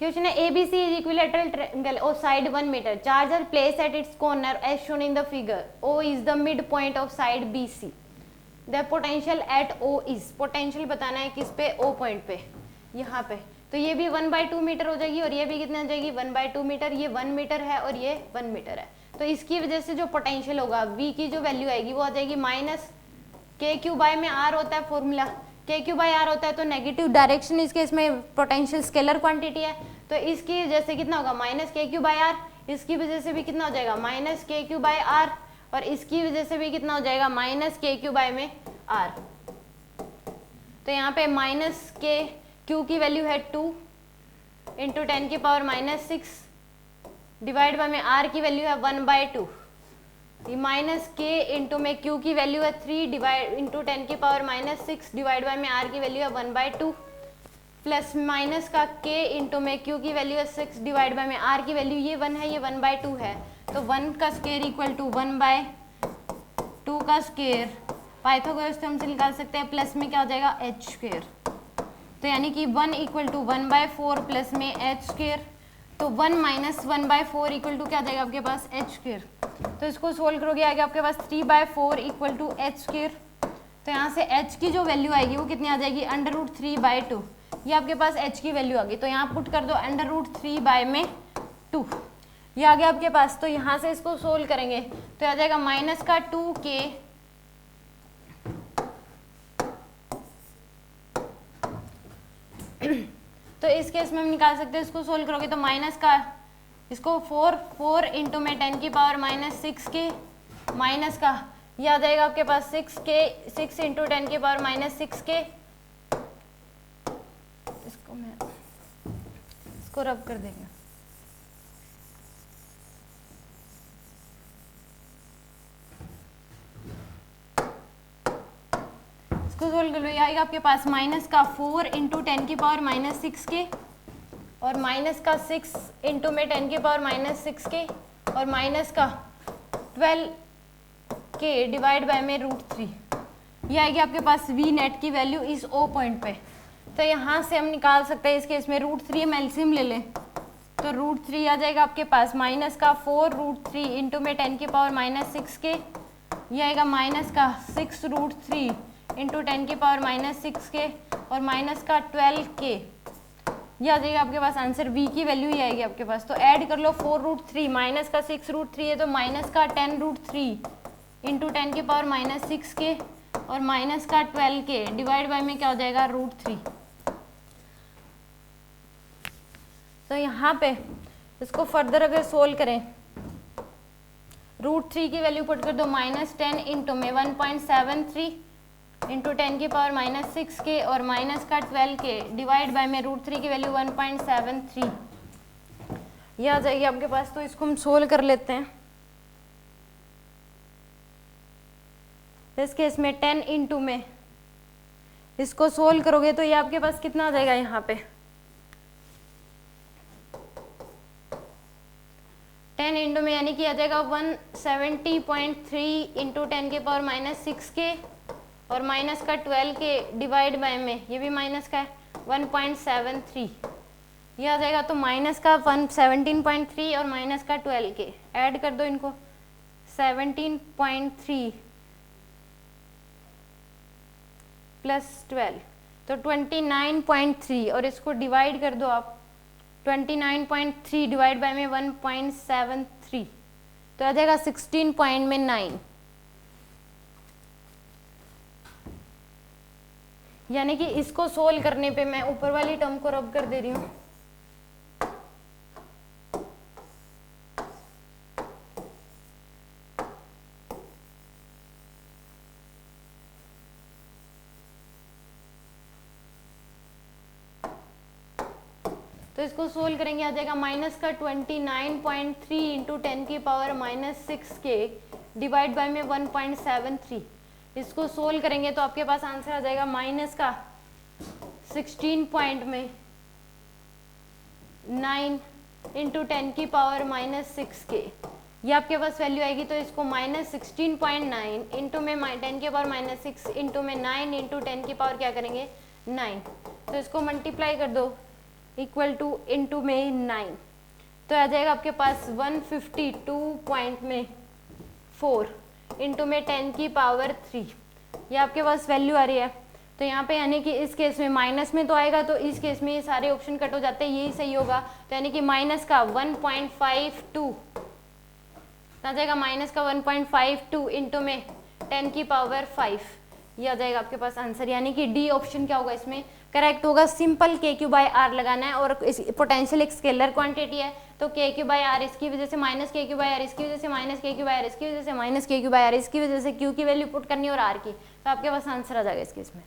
Question है ABC is equilateral triangle of side 1 meter. Charger placed at its corner as shown in the figure. O is the midpoint of side BC. The potential at O is, potential बताना है किस पे, O point पे, यहाँ पे। तो ये भी 1/2 मीटर हो जाएगी और ये भी कितना हो जाएगी 1/2 मीटर। ये 1 मीटर है और ये 1 मीटर है। तो इसकी वजह से जो पोटेंशियल होगा V की जो वैल्यू आएगी वो आ जाएगी माइनस KQ बाय में R होता है फॉर्मूला, KQ बाय R होता है तो नेगेटिव डायरेक्शन इसके, इसमें पोटेंशियल स्केलर क्वांटिटी है तो इसकी वजह से कितना होगा माइनस KQ बाय R, इसकी वजह से भी कितना हो जाएगा माइनस KQ बाय R और इसकी वजह से भी कितना हो जाएगा माइनस KQ बाय में R। तो यहाँ पे माइनस KQ की वैल्यू है 2 इंटू 10 की पावर -6 डिवाइड बाय में R की वैल्यू है 1/2। ये माइनस K इंटू में Q की वैल्यू है 3 डिवाइड इंटू 10 की पावर -6 डिवाइड बाय में R की वैल्यू है 1/2 प्लस माइनस का K इंटू में Q की वैल्यू है 6 डिवाइड बाय में R की वैल्यू ये 1 है, ये 1/2 है। तो 1 का स्क्वायर इक्वल टू 1/2 का स्क्वायर, पाइथागोरस थ्योरम से निकाल सकते हैं, प्लस में क्या हो जाएगा h स्क्वायर। तो यानी कि 1 इक्वल टू 1/4 प्लस में h स्क्वायर। तो 1 माइनस 1/4 इक्वल टू क्या आ जाएगा आपके पास h स्क्वायर। तो इसको सोल्व करोगे आगे आपके पास 3/4 इक्वल टू h स्क्वायर। तो यहाँ से h की जो वैल्यू आएगी वो कितनी आ जाएगी √3/2। ये आपके पास h की वैल्यू आ गई तो यहाँ पुट कर दो √3/2। ये आ गया आपके पास। तो यहाँ से इसको सोल्व करेंगे तो आ जाएगा माइनस का 2k तो इस केस में हम निकाल सकते हैं, इसको सोल्व करोगे तो माइनस का इसको 4 इंटू में 10 की पावर -6k माइनस का ये आ जाएगा आपके पास 6 इंटू 10 की पावर -6k। इसको रब कर देंगे। इसको सोल्व कर लो, ये आएगा आपके पास माइनस का 4 इंटू 10 की पावर -6k और माइनस का 6 इंटू में 10 की पावर -6k और माइनस का 12k डिवाइड बाय में √3। ये आएगी आपके पास V नेट की वैल्यू इस O पॉइंट पे। तो यहाँ से हम निकाल सकते हैं इसके इसमें √3 हम एलसीएम ले लें तो √3 आ जाएगा आपके पास माइनस का 4√3 इंटू में 10 की पावर -6k। ये आएगा माइनस का 6√3 इंटू 10 की पावर -6k और माइनस का 12k। ये आ जाएगा आपके पास आंसर V की वैल्यू ही आएगी आपके पास। तो ऐड कर लो 4√3 माइनस का 6√3 है तो माइनस का 10√3 इंटू 10 की पावर -6k और माइनस का 12k डिवाइड बाय में क्या हो जाएगा √3। तो यहाँ पे इसको फर्दर अगर सोल्व करें √3 की वैल्यू पुट कर दो -10 इंटू में 1.73 इंटू 10 की पावर -6k और माइनस का 12k डिवाइड बाय में √3 की वैल्यू 1.73 ये आ जाएगी आपके पास। तो इसको हम सोल्व कर लेते हैं। इस केस में 10 इंटू में इसको सोल्व करोगे तो ये आपके पास कितना आ जाएगा यहाँ पे 10 इंटू में यानी कि आ जाएगा 170.3 इंटू 10 की पावर -6k और माइनस का 12k डिवाइड बाय में ये भी माइनस का है 1.73 ये आ जाएगा। तो माइनस का 17.3 और माइनस का 12k ऐड कर दो इनको 17.3 प्लस 12 तो 29.3 और इसको डिवाइड कर दो आप 29.3 डिवाइड बाय में 1.73 तो आ जाएगा 16.9 यानी कि इसको सोल्व करने पे मैं ऊपर वाली टर्म को रब कर दे रही हूँ। तो इसको सोल्व करेंगे आ जाएगा माइनस का 29.3 इंटू 10 की पावर -6k डिवाइड बाय में 1.73। इसको सोल्व करेंगे तो आपके पास आंसर आ जाएगा माइनस का 16.9 इंटू 10 की पावर -6k ये आपके पास वैल्यू आएगी। तो इसको -16.9 इंटू में 10 की पावर -6 इंटू में 9 इंटू 10 की पावर क्या करेंगे 9। तो इसको मल्टीप्लाई कर दो इक्वल टू इंटू में 9, तो आ जाएगा आपके पास 152.4 इंटू में 10 की पावर 3, ये आपके पास वैल्यू आ रही है। तो यहाँ पे यानी कि इस केस में माइनस में तो आएगा, तो इस केस में ये सारे ऑप्शन कट हो जाते हैं, यही सही होगा। तो यानी कि माइनस का 1.52 आ जाएगा, माइनस का 1.52 इंटू में 10 की पावर 5, ये आ जाएगा आपके पास आंसर। यानी कि डी ऑप्शन क्या होगा इसमें करेक्ट होगा। सिंपल के क्यू बाई आर लगाना है, और पोटेंशियल एक स्केलर क्वांटिटी है, तो के क्यू बाई आर इसकी वजह से माइनस के क्यू बाई आर इसकी वजह से माइनस के क्यू बाई आर इसकी वजह से माइनस के क्यू बाई आर इसकी वजह से क्यू की वैल्यू पुट करनी है और आर की, तो आपके पास आंसर आ जाएगा इस केस में।